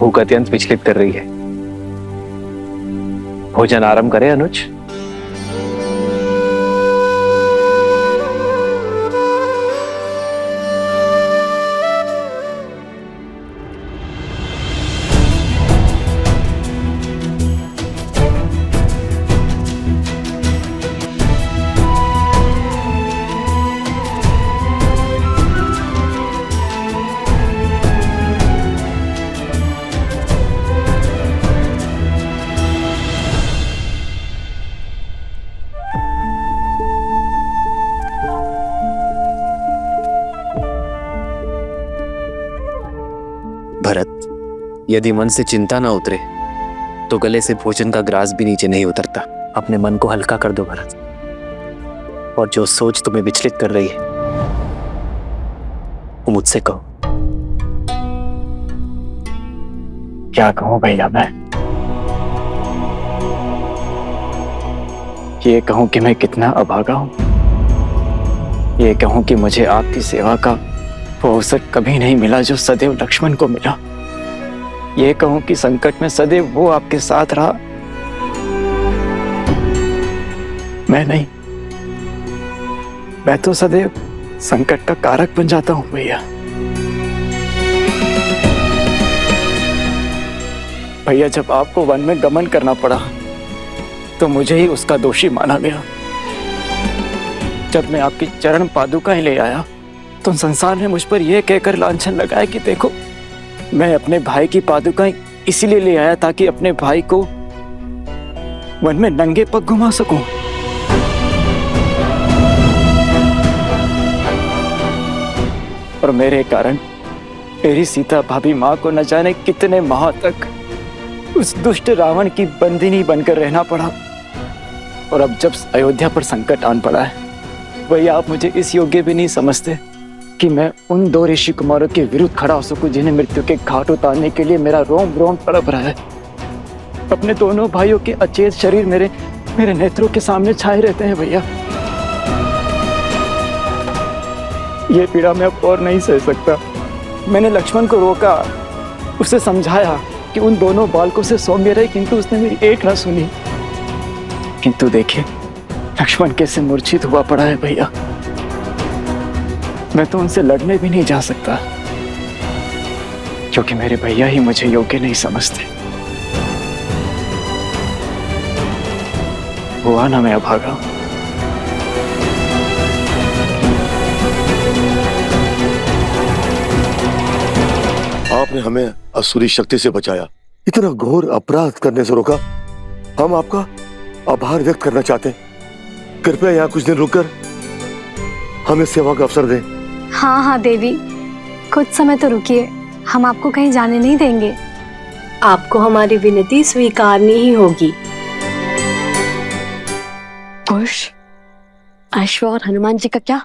भूख अत्यंत विचलित कर रही है। भोजन आरंभ करें अनुज। भरत, यदि मन से चिंता ना उतरे तो गले से भोजन का ग्रास भी नीचे नहीं उतरता। अपने मन को हल्का कर दो भरत, और जो सोच तुम्हें विचलित कर रही है वो मुझसे कहो। क्या कहूं भैया मैं? ये कहूं कि मैं कितना अभागा हूं, ये कहूं कि मुझे आपकी सेवा का वो अवसर कभी नहीं मिला जो सदैव लक्ष्मण को मिला। ये कहूं कि संकट में सदैव वो आपके साथ रहा, मैं नहीं। मैं तो सदैव संकट का कारक बन जाता हूं भैया। भैया, जब आपको वन में गमन करना पड़ा तो मुझे ही उसका दोषी माना गया। जब मैं आपकी चरण पादुकाएं ले आया तो संसार ने मुझ पर यह कहकर लांछन लगाया कि देखो, मैं अपने भाई की पादुकाएं इसीलिए ले आया ताकि अपने भाई को वन में नंगे पग घुमा सकूं। और मेरे कारण मेरी सीता भाभी मां को न जाने कितने माह तक उस दुष्ट रावण की बंदिनी बनकर रहना पड़ा। और अब जब अयोध्या पर संकट आन पड़ा है, वही आप मुझे इस योग्य भी नहीं समझते कि मैं उन दो ऋषि कुमारों के विरुद्ध खड़ा हो सकूं जिन्हें मृत्यु के घाट उतारने के लिए मेरा रोम रोम तड़प रहा है। अपने दोनों भाइयों के अचेत शरीर मेरे नेत्रों के सामने छाए रहते हैं भैया। ये पीड़ा मैं अब और नहीं सह सकता। मैंने लक्ष्मण को रोका, उसे समझाया कि उन दोनों बालकों से सौम्य रहे, किंतु उसने मेरी एक ना सुनी। किंतु देखिए, लक्ष्मण कैसे मूर्छित हुआ पड़ा है भैया। मैं तो उनसे लड़ने भी नहीं जा सकता क्योंकि मेरे भैया ही मुझे योग्य नहीं समझते। हुआ ना मैं अभागा। आपने हमें असुरी शक्ति से बचाया, इतना घोर अपराध करने से रोका। हम आपका आभार व्यक्त करना चाहते हैं। कृपया यहाँ कुछ दिन रुककर हमें सेवा का अवसर दें। हाँ हाँ देवी, कुछ समय तो रुकिए, हम आपको कहीं जाने नहीं देंगे। आपको हमारी विनती स्वीकारनी ही होगी। कुश, अश्व और हनुमान जी का क्या?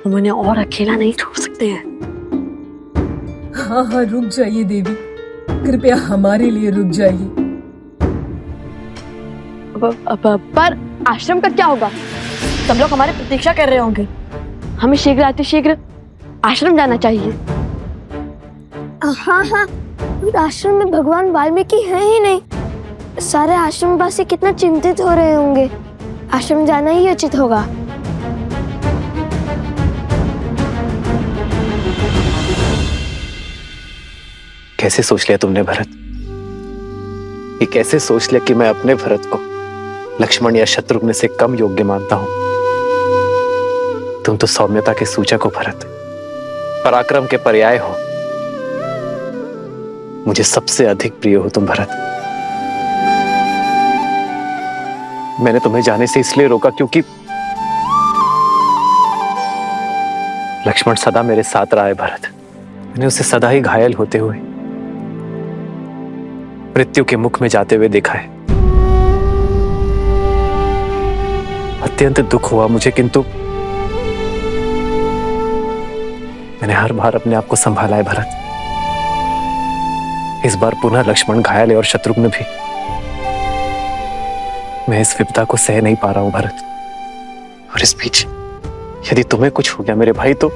हम उन्हें और अकेला नहीं छोड़ सकते हैं। हाँ हाँ, रुक जाइए देवी, कृपया हमारे लिए रुक जाइए। पर आश्रम का क्या होगा? सब लोग हमारी प्रतीक्षा कर रहे होंगे। हमें शीघ्र आश्रम जाना चाहिए। हाँ हाँ, आश्रम में भगवान वाल्मीकि हैं ही नहीं। सारे आश्रमवासी कितना चिंतित हो रहे होंगे। आश्रम जाना ही उचित होगा। कैसे सोच लिया तुमने भरत? ये कैसे सोच लिया कि मैं अपने भरत को लक्ष्मण या शत्रुघ्न से कम योग्य मानता हूं? तुम तो सौम्यता के सूचक हो भरत, पराक्रम के पर्याय हो। मुझे सबसे अधिक प्रिय हो तुम भरत। मैंने तुम्हें जाने से इसलिए रोका क्योंकि लक्ष्मण सदा मेरे साथ रहा है भरत। मैंने उसे सदा ही घायल होते हुए, मृत्यु के मुख में जाते हुए देखा है। अत्यंत दुख हुआ मुझे, किंतु मैंने हर बार अपने आप को संभाला है भरत। इस बार पुनः लक्ष्मण घायल है और शत्रुघ्न भी। मैं इस विपदा को सह नहीं पा रहा हूं भरत। और इस बीच यदि तुम्हें कुछ हो गया मेरे भाई, तो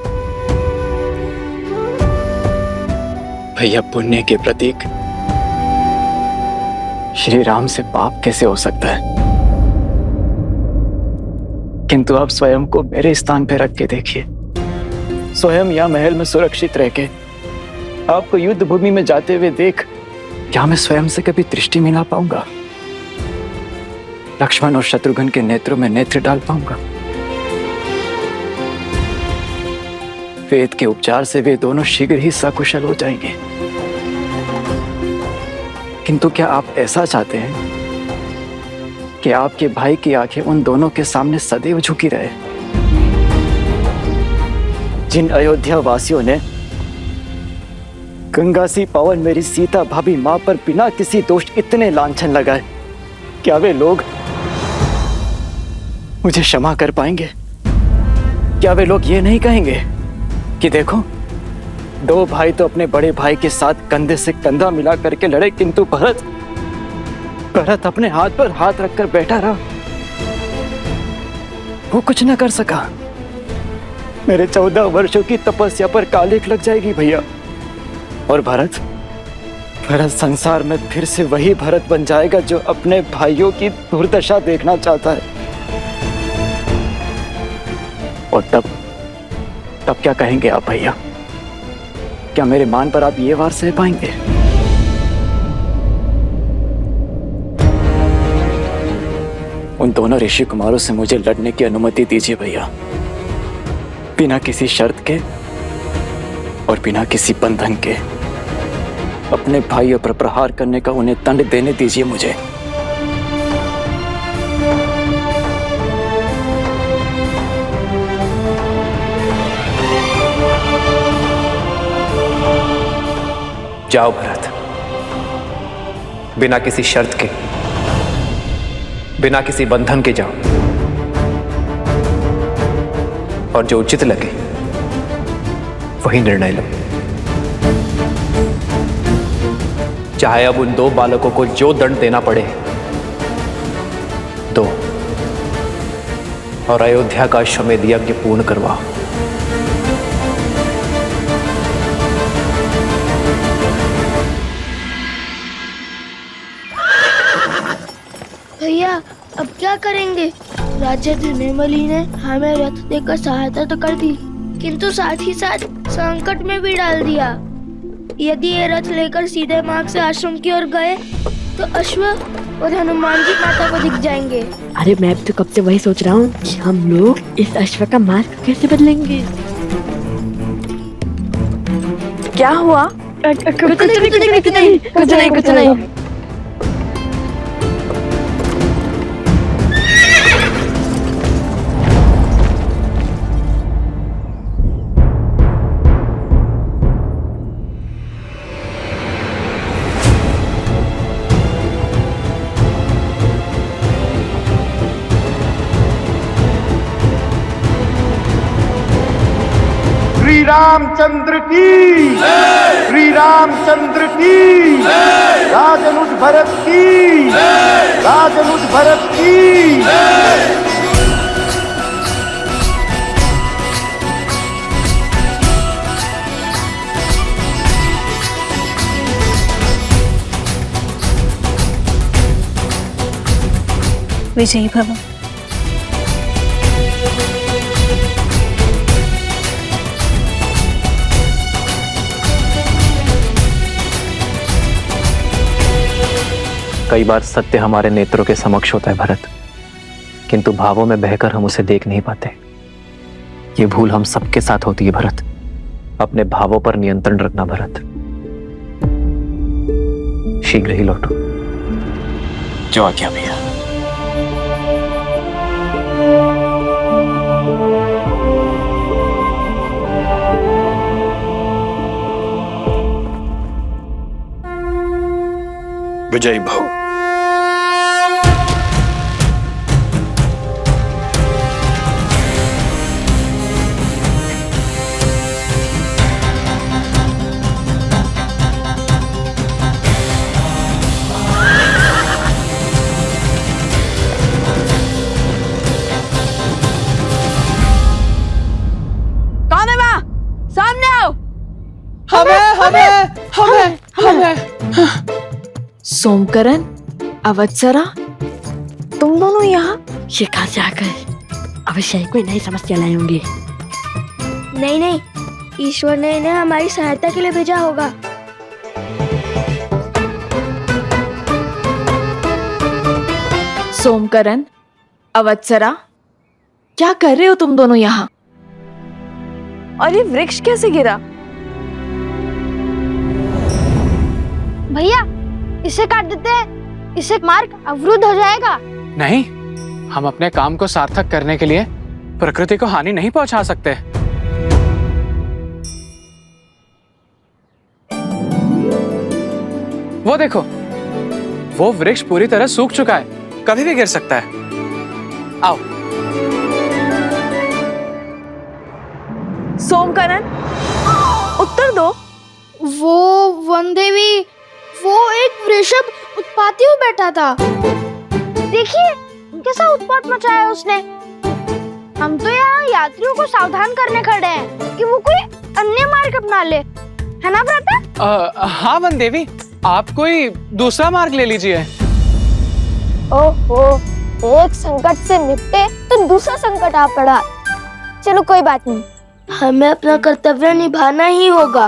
भैया पुण्य के प्रतीक श्री राम से पाप कैसे हो सकता है? किंतु आप स्वयं को मेरे स्थान पर रख के देखिए। स्वयं या महल में सुरक्षित रह के आपको युद्ध भूमि में जाते हुए देख क्या मैं स्वयं से कभी दृष्टि मिला पाऊंगा? लक्ष्मण और शत्रुघ्न के नेत्रों में नेत्र डाल पाऊंगा? वेद के उपचार से वे दोनों शीघ्र ही सकुशल हो जाएंगे। किंतु क्या आप ऐसा चाहते हैं कि आपके भाई की आंखें उन दोनों के सामने सदैव झुकी रहे? जिन अयोध्या वासियों ने गंगा सी पावन मेरी सीता भाभी मां पर बिना किसी दोष इतने लांछन लगाए, क्या वे लोग मुझे क्षमा कर पाएंगे? क्या वे लोग ये नहीं कहेंगे कि देखो, दो भाई तो अपने बड़े भाई के साथ कंधे से कंधा मिला करके लड़े, किंतु भरत अपने हाथ पर हाथ रखकर बैठा रहा, वो कुछ न कर सका। मेरे 14 वर्षों की तपस्या पर कालिख लग जाएगी भैया। और भरत संसार में फिर से वही भरत बन जाएगा जो अपने भाइयों की दुर्दशा देखना चाहता है। और तब क्या कहेंगे आप भैया? क्या मेरे मान पर आप ये वार सह पाएंगे? उन दोनों ऋषि कुमारों से मुझे लड़ने की अनुमति दीजिए भैया, बिना किसी शर्त के और बिना किसी बंधन के। अपने भाइयों पर प्रहार करने का उन्हें दंड देने दीजिए मुझे। जाओ भरत, बिना किसी शर्त के, बिना किसी बंधन के जाओ, और जो उचित लगे वही निर्णय लो। चाहे अब उन दो बालकों को जो दंड देना पड़े दो, और अयोध्या का अश्वमेध यज्ञ पूर्ण करवाओ। भैया अब क्या करेंगे? राजा धनेमली ने हमें रथ देकर सहायता तो कर दी, किंतु साथ ही साथ संकट में भी डाल दिया। यदि ये रथ लेकर सीधे मार्ग से आश्रम की ओर गए तो अश्व और हनुमान जी माता को दिख जाएंगे। अरे मैं तो कब से वही सोच रहा हूँ कि हम लोग इस अश्व का मार्ग कैसे बदलेंगे। क्या हुआ? कुछ नहीं। श्री रामचंद्र की, श्री रामचंद्र की, राजनुज भरत की, राजनुज भरत की। विजयी भव। कई बार सत्य हमारे नेत्रों के समक्ष होता है भरत, किंतु भावों में बहकर हम उसे देख नहीं पाते। ये भूल हम सबके साथ होती है भरत। अपने भावों पर नियंत्रण रखना भरत। शीघ्र ही लौटो। जो आज्ञा भैया। विजयी भव। कौन है वहाँ? सामने आओ। हमें सोमकरण, अवत्सरा, तुम दोनों यहाँ? ये कहाँ से आ गए? अवश्य कोई नई समस्या लाए होंगे। नहीं नहीं, ईश्वर ने इन्हें हमारी सहायता के लिए भेजा होगा। सोमकरण, अवत्सरा, क्या कर रहे हो तुम दोनों यहाँ? और ये वृक्ष कैसे गिरा? भैया, इसे काट देते हैं, इससे मार्ग अवरुद्ध हो जाएगा। नहीं, हम अपने काम को सार्थक करने के लिए प्रकृति को हानि नहीं पहुंचा सकते। वो देखो, वो वृक्ष पूरी तरह सूख चुका है, कभी भी गिर सकता है। आओ। सोमकरण, उत्तर दो। वो वन देवी, वो एक वृषभ उत्पाती हुआ बैठा था। देखिए कैसा उत्पात मचाया उसने। हम तो यहाँ यात्रियों को सावधान करने खड़े हैं कि वो कोई अन्य मार्ग अपना ले, है ना भ्राता? हाँ वन देवी, आप कोई दूसरा मार्ग ले लीजिए। ओहो, एक संकट से निपटे तो दूसरा संकट आ पड़ा। चलो कोई बात नहीं, हमें अपना कर्तव्य निभाना ही होगा।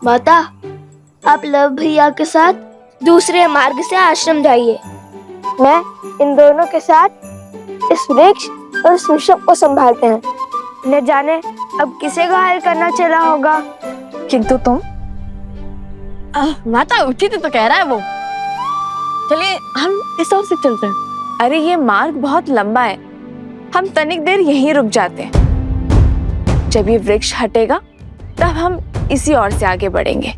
माता, आप लव भैया के साथ दूसरे मार्ग से आश्रम जाइए। मैं इन दोनों के साथ इस वृक्ष और इस वृषभ को संभालते हैं। न जाने अब किसे घायल करना चला होगा। किंतु तुम? माता उचित तो कह रहा है वो। चलिए हम इस ओर से चलते हैं। अरे ये मार्ग बहुत लंबा है, हम तनिक देर यहीं रुक जाते हैं। जब ये वृक्ष हटेगा तब हम इसी ओर से आगे बढ़ेंगे।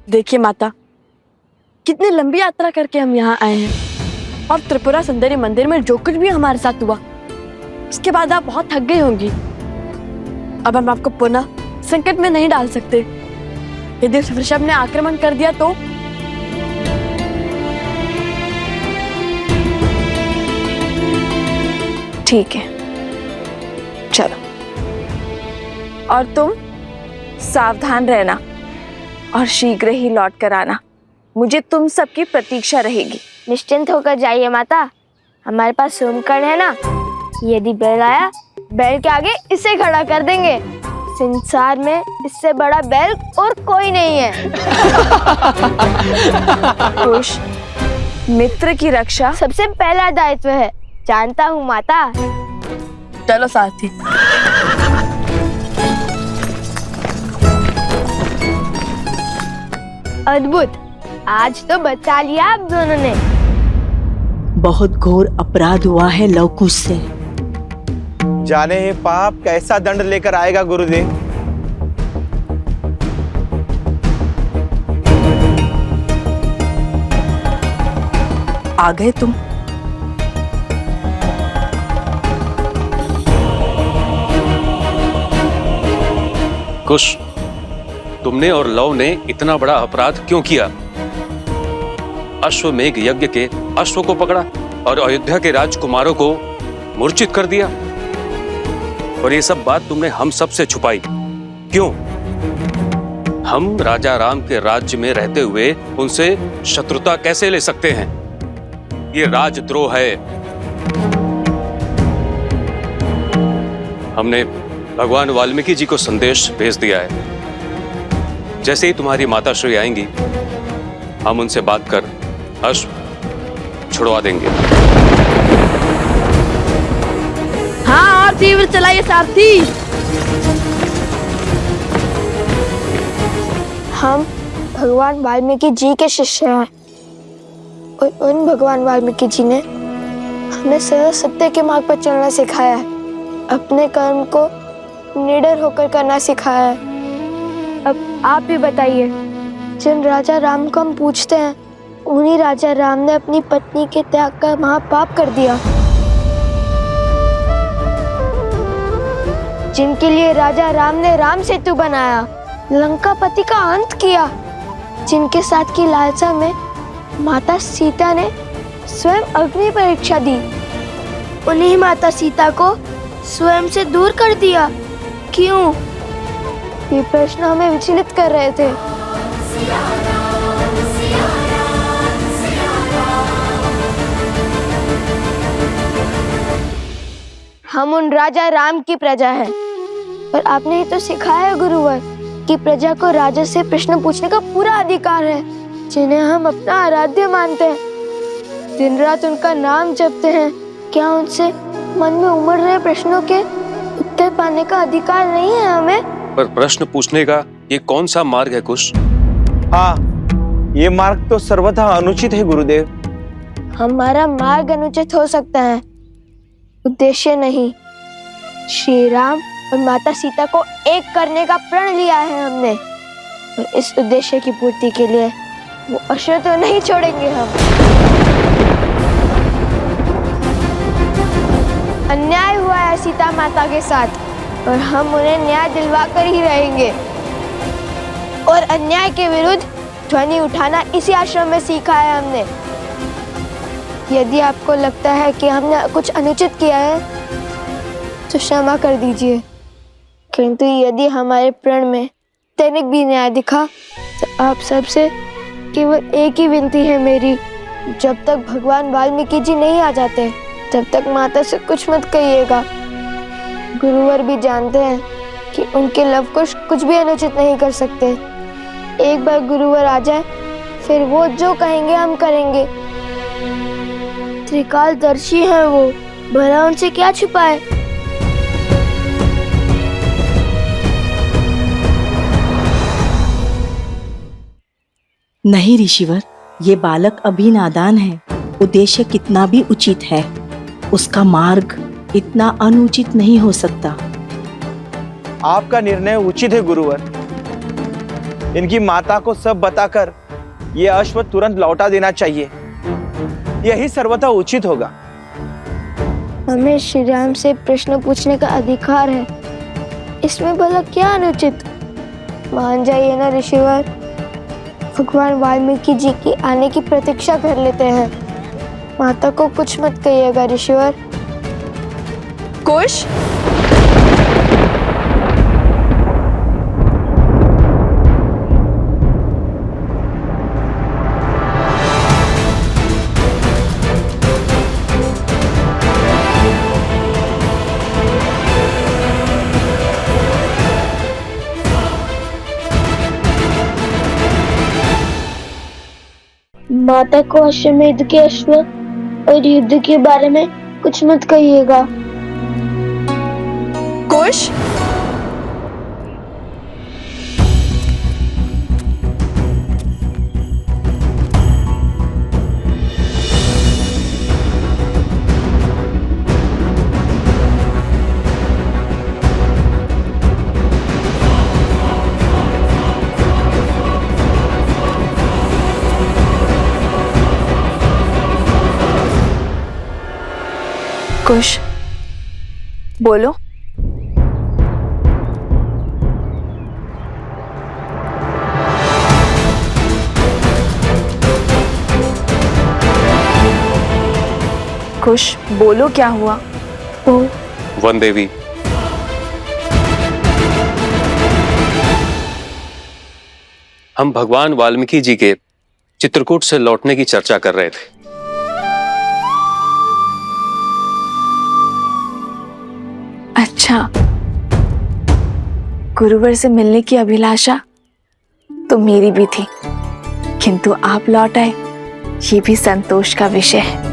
देखिए माता, कितनी लंबी यात्रा करके हम यहाँ आए हैं, और त्रिपुरा सुंदरी मंदिर में जो कुछ भी हमारे साथ हुआ, उसके बाद आप बहुत थक गई होंगी। अब हम आपको पुनः संकट में नहीं डाल सकते। यदि उस वृषभ ने आक्रमण कर दिया तो? ठीक है, चलो। और तुम सावधान रहना और शीघ्र ही लौट कर आना। मुझे तुम सबकी प्रतीक्षा रहेगी। निश्चिंत होकर जाइए माता, हमारे पास सोमकर्ण है ना। यदि बैल आया, बैल के आगे इसे खड़ा कर देंगे। संसार में इससे बड़ा बैल और कोई नहीं है। खुश, मित्र की रक्षा सबसे पहला दायित्व है, जानता हूँ माता। चलो साथी। अद्भुत, आज तो बचा लिया आप दोनों ने। बहुत घोर अपराध हुआ है लवकुश से। जाने ही पाप कैसा दंड लेकर आएगा गुरुदेव। आ गए तुम। कुश, तुमने और लव ने इतना बड़ा अपराध क्यों किया? अश्वमेघ यज्ञ के अश्व को पकड़ा और अयोध्या के राजकुमारों को मूर्छित कर दिया, और ये सब बात तुमने हम सब से छुपाई क्यों? हम राजा राम के राज्य में रहते हुए उनसे शत्रुता कैसे ले सकते हैं? ये राजद्रोह है। हमने भगवान वाल्मीकि जी को संदेश भेज दिया है। जैसे ही तुम्हारी माता श्री आएंगी, हम उनसे बात कर अश्व छुड़वा देंगे। हाँ, और तीव्र चलाइए सारथी। हम भगवान वाल्मीकि जी के शिष्य हैं, और उन भगवान वाल्मीकि जी ने हमें सदा सत्य के मार्ग पर चलना सिखाया है, अपने कर्म को निडर होकर करना सिखाया है। अब आप भी बताइए, जिन राजा राम को हम पूछते हैं, उन्हीं राजा राम ने अपनी पत्नी के त्याग का महापाप कर दिया। जिनके लिए राजा राम ने राम सेतु बनाया, लंकापति का अंत किया, जिनके साथ की लालसा में माता सीता ने स्वयं अग्नि परीक्षा दी, उन्हीं माता सीता को स्वयं से दूर कर दिया। क्यों? ये प्रश्न हमें विचलित कर रहे थे। हम उन राजा राम की प्रजा हैं। पर आपने ही तो सिखाया है गुरुवर कि प्रजा को राजा से प्रश्न पूछने का पूरा अधिकार है, जिन्हें हम अपना आराध्य मानते हैं, दिन रात उनका नाम जपते हैं। क्या उनसे मन में उमड़ रहे प्रश्नों के उत्तर पाने का अधिकार नहीं है हमें? पर प्रश्न पूछने का ये कौन सा मार्ग है कुश? हाँ, ये मार्ग तो सर्वथा अनुचित है गुरुदेव। हमारा मार्ग अनुचित हो सकता है, उद्देश्य नहीं। श्री राम और माता सीता को एक करने का प्रण लिया है हमने, और इस उद्देश्य की पूर्ति के लिए वो अश्व तो नहीं छोड़ेंगे हम। अन्याय हुआ है सीता माता के साथ, और हम उन्हें न्याय दिलवा कर ही रहेंगे। और अन्याय के विरुद्ध ध्वनि उठाना इसी आश्रम में सीखा है हमने। यदि आपको लगता है कि हमने कुछ अनुचित किया है तो क्षमा कर दीजिए, किंतु यदि हमारे प्रण में तनिक भी न्याय दिखा तो आप सबसे केवल एक ही विनती है मेरी, जब तक भगवान वाल्मीकि जी नहीं आ जाते तब तक माता से कुछ मत कहिएगा। गुरुवर भी जानते हैं कि उनके लवकुश कुछ भी अनुचित नहीं कर सकते। एक बार गुरुवर आ जाए फिर वो जो कहेंगे हम करेंगे। त्रिकालदर्शी हैं वो, भला उनसे क्या छुपाए। नहीं ऋषिवर, ये बालक अभी नादान है। उद्देश्य कितना भी उचित है, उसका मार्ग इतना अनुचित नहीं हो सकता। आपका निर्णय उचित है गुरुवर। इनकी माता को सब बताकर ये अश्व तुरंत लौटा देना चाहिए, यही सर्वथा उचित होगा। हमें श्री राम से प्रश्न पूछने का अधिकार है, इसमें भला क्या अनुचित। मान जाइए ना ऋषिवर, भगवान वाल्मीकि जी की आने की प्रतीक्षा कर लेते हैं। माता को कुछ मत कहिएगा ऋषिवर। कुश, माता को अश्वमेध के अश्व और युद्ध के बारे में कुछ मत कहिएगा। कुश, कुश, बोलो। कुश, बोलो क्या हुआ? वन देवी, हम भगवान वाल्मीकि जी के चित्रकूट से लौटने की चर्चा कर रहे थे। अच्छा, गुरुवर से मिलने की अभिलाषा तो मेरी भी थी, किंतु आप लौट आए, ये भी संतोष का विषय है।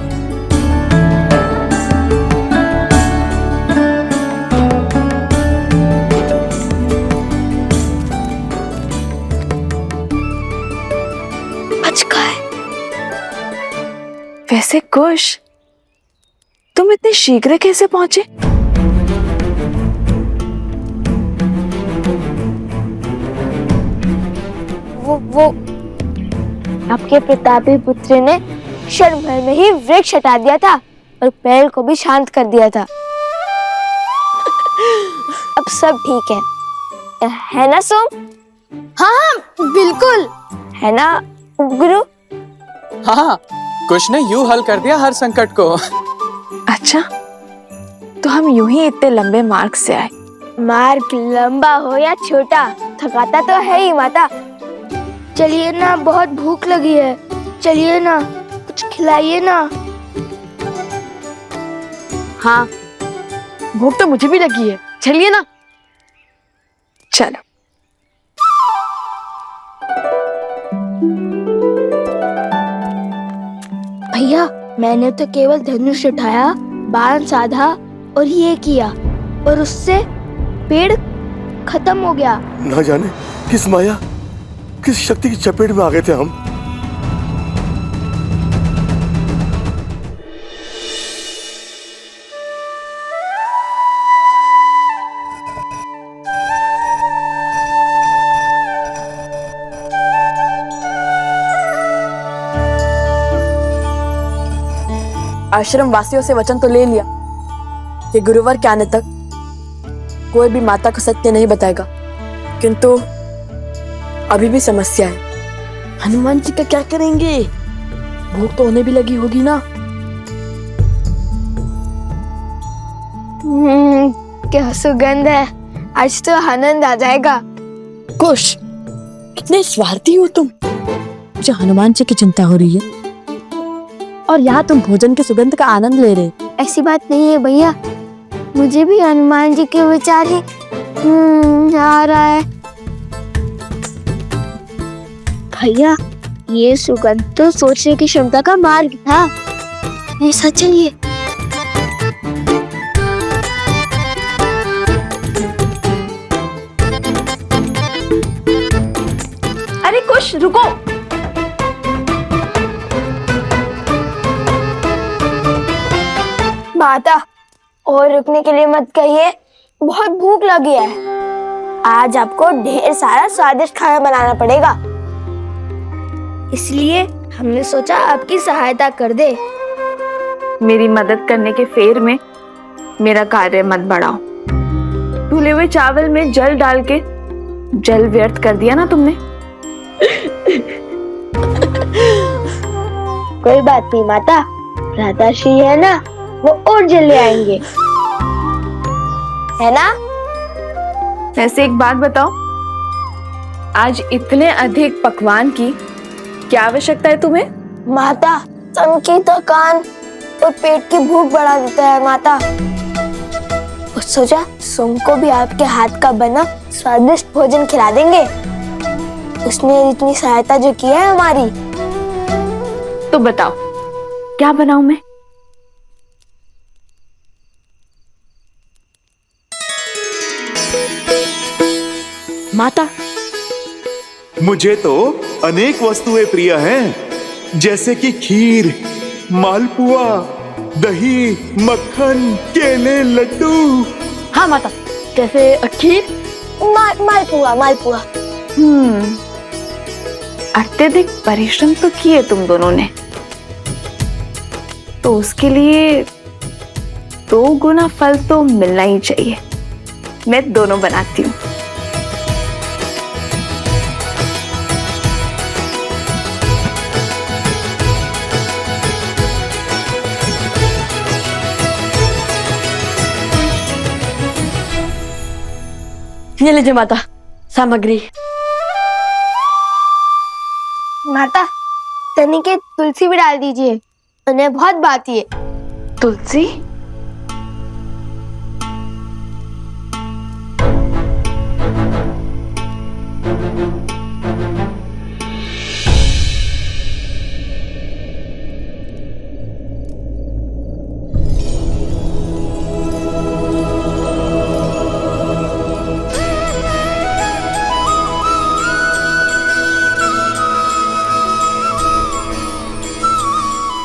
वैसे कुश, तुम इतने शीघ्र कैसे पहुंचे? वो आपके प्रतापी पुत्र ने क्षण भर में ही वृक्ष हटा दिया था और पेड़ को भी शांत कर दिया था। अब सब ठीक है ना सोम? हाँ बिल्कुल, है ना गुरु? हाँ, कुछ ने यूं हल कर दिया हर संकट को। अच्छा, तो हम यूं ही इतने लंबे मार्ग से आए। मार्ग लंबा हो या छोटा, थकाता तो है ही माता। चलिए ना, बहुत भूख लगी है, चलिए ना, कुछ खिलाइए ना। हाँ, भूख तो मुझे भी लगी है, चलिए ना। चलो। भैया, मैंने तो केवल धनुष उठाया, बाण साधा और ये किया, और उससे पेड़ खत्म हो गया। ना जाने किस माया, किस शक्ति की चपेट में आ गए थे हम। आश्रम वासियों से वचन तो ले लिया कि गुरुवार के आने तक कोई भी माता को सत्य नहीं बताएगा, किंतु अभी भी समस्या है। हनुमान जी का क्या करेंगे? भूख तो उन्हें भी लगी होगी ना। क्या सुगंध है, आज तो आनंद आ जाएगा। कुश, कितने स्वार्थी हो तुम। मुझे हनुमान जी की चिंता हो रही है और यहाँ तुम भोजन के सुगंध का आनंद ले रहे। ऐसी बात नहीं है भैया, मुझे भी हनुमान जी के विचार ही आ रहा है। भैया, ये सुगंध तो सोचने की क्षमता का मार्ग था। ऐसा चलिए। अरे कुश, रुको। माता, और रुकने के लिए मत कहिए, बहुत भूख लगी है। आज आपको ढेर सारा स्वादिष्ट खाना बनाना पड़ेगा, इसलिए हमने सोचा आपकी सहायता कर दे। मेरी मदद करने के फेर में मेरा कार्य मत बढ़ाओ। धुले हुए चावल में जल डाल के जल व्यर्थ कर दिया ना तुमने। कोई बात नहीं माता, भ्राताश्री है ना, वो और जल ले आएंगे, है ना? वैसे एक बात बताओ, आज इतने अधिक पकवान की क्या आवश्यकता है तुम्हें? माता, तन की थकान और पेट की भूख बढ़ा देता है माता। और सोचा सोम को भी आपके हाथ का बना स्वादिष्ट भोजन खिला देंगे। उसने इतनी सहायता जो की है हमारी। तो बताओ, क्या बनाऊं मैं? माता, मुझे तो अनेक वस्तुएं प्रिय हैं, जैसे कि खीर, मालपुआ, दही, मक्खन, केले, लड्डू। हाँ माता, जैसे खीर, मालपुआ। अत्यधिक परिश्रम तो किए तुम दोनों ने, तो उसके लिए 2 गुना फल तो मिलना ही चाहिए। मैं दोनों बनाती हूँ। ये लीजिए माता, सामग्री। माता, तनी के तुलसी भी डाल दीजिए, उन्हें बहुत भाती है। तुलसी?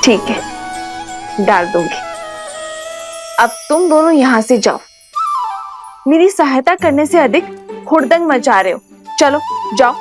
ठीक है, डाल दूंगी। अब तुम दोनों यहाँ से जाओ। मेरी सहायता करने से अधिक हुड़दंग मचा रहे हो। चलो जाओ।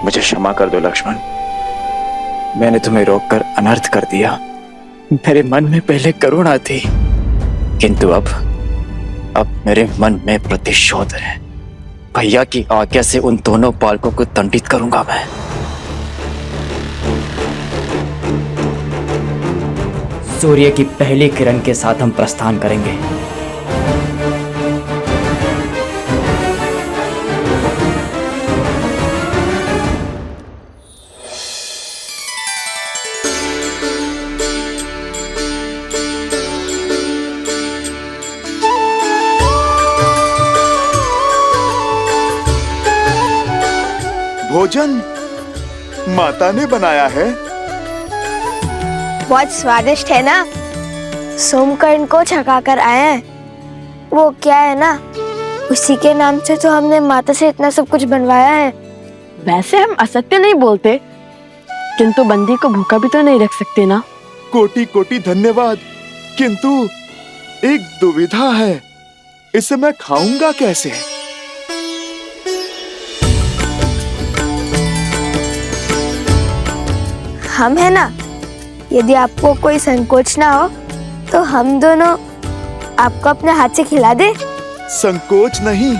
मुझे क्षमा कर दो लक्ष्मण, मैंने तुम्हें रोककर अनर्थ कर दिया। मेरे मन में पहले करुणा थी, किंतु अब मेरे मन में प्रतिशोध है। भैया की आज्ञा से उन दोनों बालकों को दंडित करूंगा मैं। सूर्य की पहली किरण के साथ हम प्रस्थान करेंगे। भोजन माता ने बनाया है। बहुत स्वादिष्ट है ना। सोमकर्ण को छका कर आए हैं। वो क्या है ना, उसी के नाम से तो हमने माता से इतना सब कुछ बनवाया है। वैसे हम असत्य नहीं बोलते, किंतु बंदी को भूखा भी तो नहीं रख सकते ना। कोटि कोटि धन्यवाद, किंतु एक दुविधा है, इसे मैं खाऊंगा कैसे? हम है ना, यदि आपको कोई संकोच ना हो तो हम दोनों आपको अपने हाथ से खिला दे। संकोच नहीं,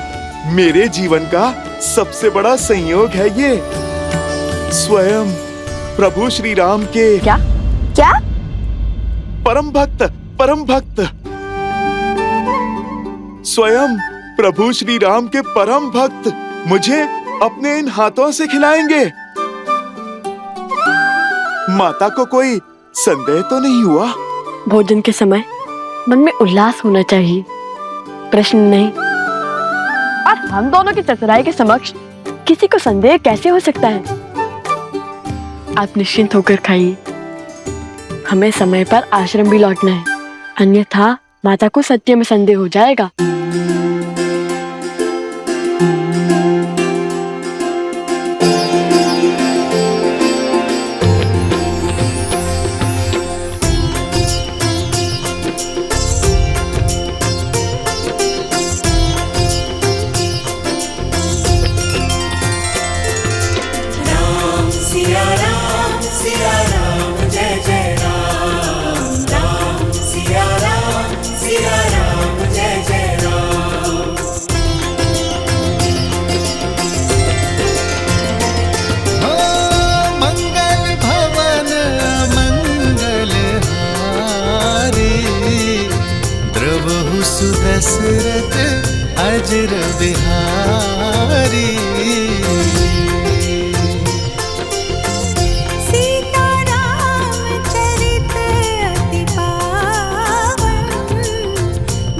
मेरे जीवन का सबसे बड़ा संयोग है ये। स्वयं प्रभु श्री राम के क्या क्या परम भक्त स्वयं प्रभु श्री राम के परम भक्त मुझे अपने इन हाथों से खिलाएंगे। माता को कोई संदेह तो नहीं हुआ? भोजन के समय मन में उल्लास होना चाहिए, प्रश्न नहीं। और हम दोनों की चतुराई के समक्ष किसी को संदेह कैसे हो सकता है? आप निश्चिंत होकर खाइए। हमें समय पर आश्रम भी लौटना है, अन्यथा माता को सत्य में संदेह हो जाएगा। दशरथ अजर बिहारी। सीताराम चरित अति पावन,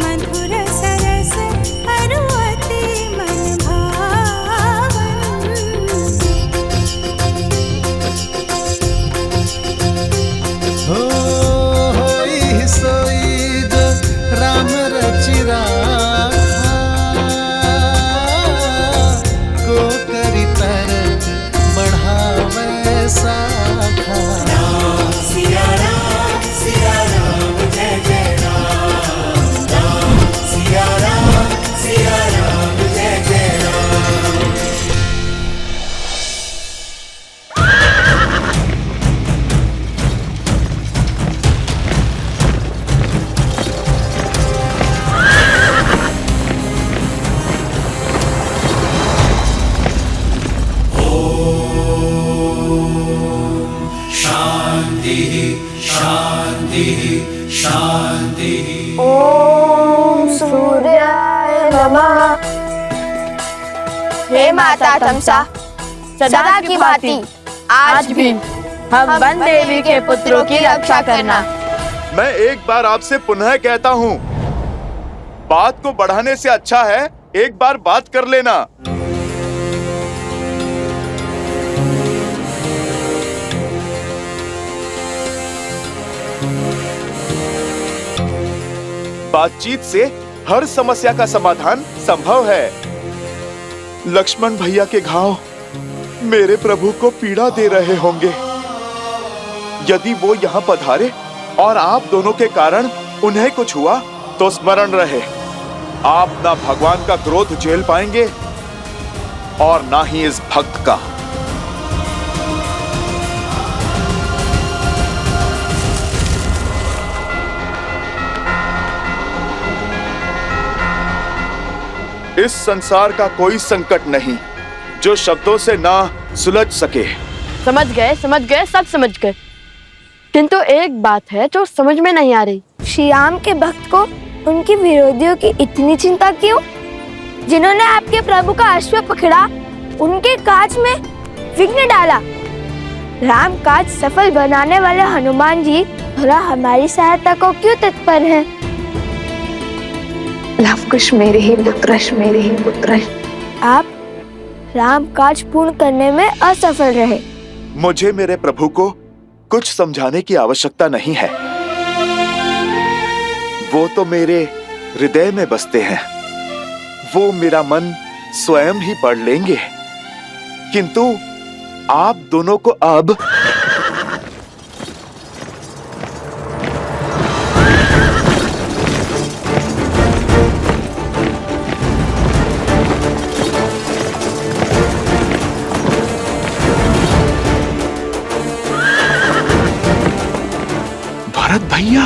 मधुर सरस अरु अति मन भावन। होई सोई जो राम रचिरा को करी तरत बढ़ावे साखा। सिया राम जय जय राम, राम सिया राम जय जय राम। शांति। ओम सूर्याय नमः। हे माता तमसा, सदा की भांति आज भी हम वन देवी के पुत्रों की रक्षा करना। मैं एक बार आपसे पुनः कहता हूँ, बात को बढ़ाने से अच्छा है एक बार बात कर लेना। बातचीत से हर समस्या का समाधान संभव है। लक्ष्मण भैया के घाव मेरे प्रभु को पीड़ा दे रहे होंगे। यदि वो यहाँ पधारे और आप दोनों के कारण उन्हें कुछ हुआ तो स्मरण रहे, आप ना भगवान का क्रोध झेल पाएंगे और ना ही इस भक्त का। इस संसार का कोई संकट नहीं जो शब्दों से ना सुलझ सके। समझ गए, सब समझ गए। किंतु एक बात है जो समझ में नहीं आ रही। श्री राम के भक्त को उनके विरोधियों की इतनी चिंता क्यों? जिन्होंने आपके प्रभु का अश्व पकड़ा, उनके काज में विघ्न डाला। राम काज सफल बनाने वाले हनुमान जी भला हमारी सहायता को क्यों तत्पर हैं? लवकुश मेरे ही पुत्रश, मेरे ही पुत्रश। आप राम काज पूर्ण करने में असफल रहे। मुझे मेरे प्रभु को कुछ समझाने की आवश्यकता नहीं है। वो तो मेरे हृदय में बसते हैं। वो मेरा मन स्वयं ही पढ़ लेंगे। किंतु आप दोनों को अब भरत भैया,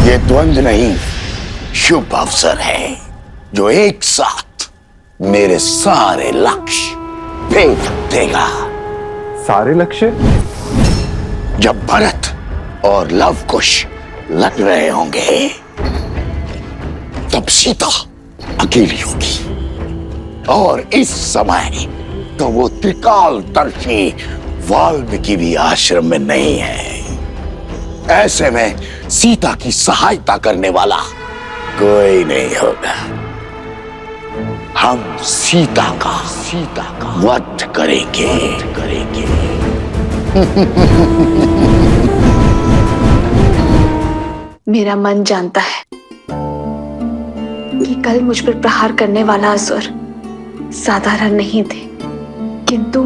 ये द्वंद्व नहीं, शुभ अवसर है जो एक साथ मेरे सारे लक्ष्य भेद देगा। सारे लक्ष्य? जब भरत और लवकुश लड़ रहे होंगे तब सीता अकेली होगी, और इस समय तो वो त्रिकालदर्शी वाल्मीकि भी आश्रम में नहीं है। ऐसे में सीता की सहायता करने वाला कोई नहीं होगा। हम सीता का वध करेंगे। मेरा मन जानता है कि कल मुझ पर प्रहार करने वाला असुर साधारण नहीं थे, किंतु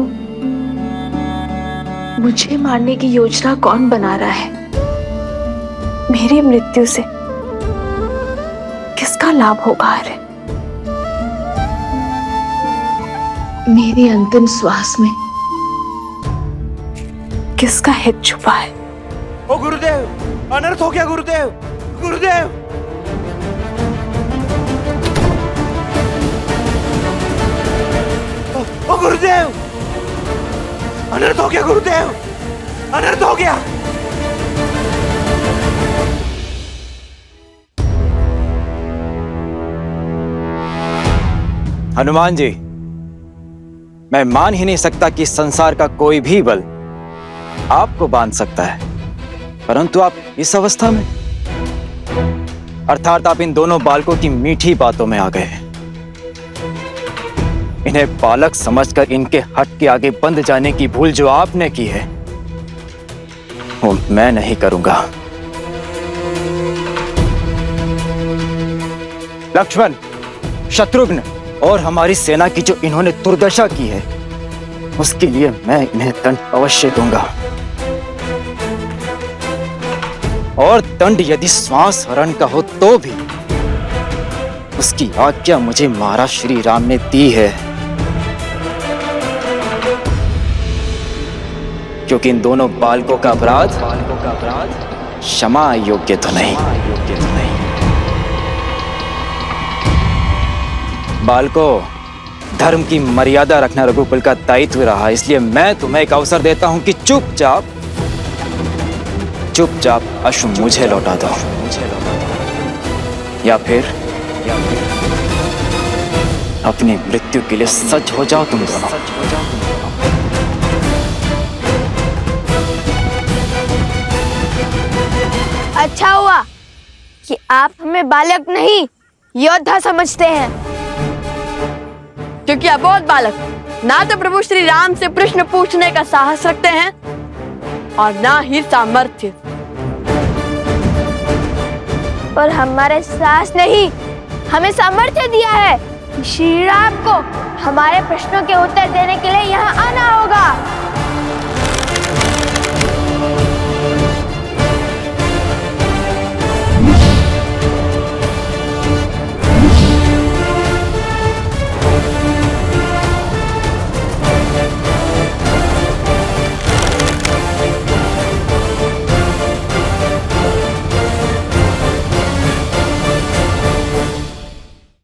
मुझे मारने की योजना कौन बना रहा है? मेरी मृत्यु से किसका लाभ होगा? अरे मेरी अंतिम श्वास में किसका हित छुपा है? ओ गुरुदेव, अनर्थ हो गया गुरुदेव, गुरुदेव। ओ गुरुदेव, अनर्थ हो गया गुरुदेव, अनर्थ हो गया। हनुमान जी, मैं मान ही नहीं सकता कि संसार का कोई भी बल आपको बांध सकता है, परंतु आप इस अवस्था में, अर्थात आप इन दोनों बालकों की मीठी बातों में आ गए। इन्हें बालक समझकर इनके हट के आगे बंद जाने की भूल जो आपने की है वो मैं नहीं करूंगा। लक्ष्मण, शत्रुघ्न और हमारी सेना की जो इन्होंने दुर्दशा की है उसके लिए मैं इन्हें दंड अवश्य दूंगा, और दंड यदि श्वास हरण का हो तो भी उसकी आज्ञा मुझे महाराज श्री राम ने दी है, क्योंकि इन दोनों बालकों का अपराध क्षमा योग्य तो नहीं। बालकों, धर्म की मर्यादा रखना रघुकुल का दायित्व रहा, इसलिए मैं तुम्हें एक अवसर देता हूं कि चुपचाप अश्व मुझे लौटा दो, या फिर अपनी मृत्यु के लिए सज्ज हो जाओ तुम दोनों। अच्छा हुआ कि आप हमें बालक नहीं योद्धा समझते हैं, क्योंकि अबोध बालक ना तो प्रभु श्री राम से प्रश्न पूछने का साहस रखते हैं और ना ही सामर्थ्य। और हमारे साहस नहीं, हमें सामर्थ्य दिया है। श्री राम को हमारे प्रश्नों के उत्तर देने के लिए यहाँ आना होगा।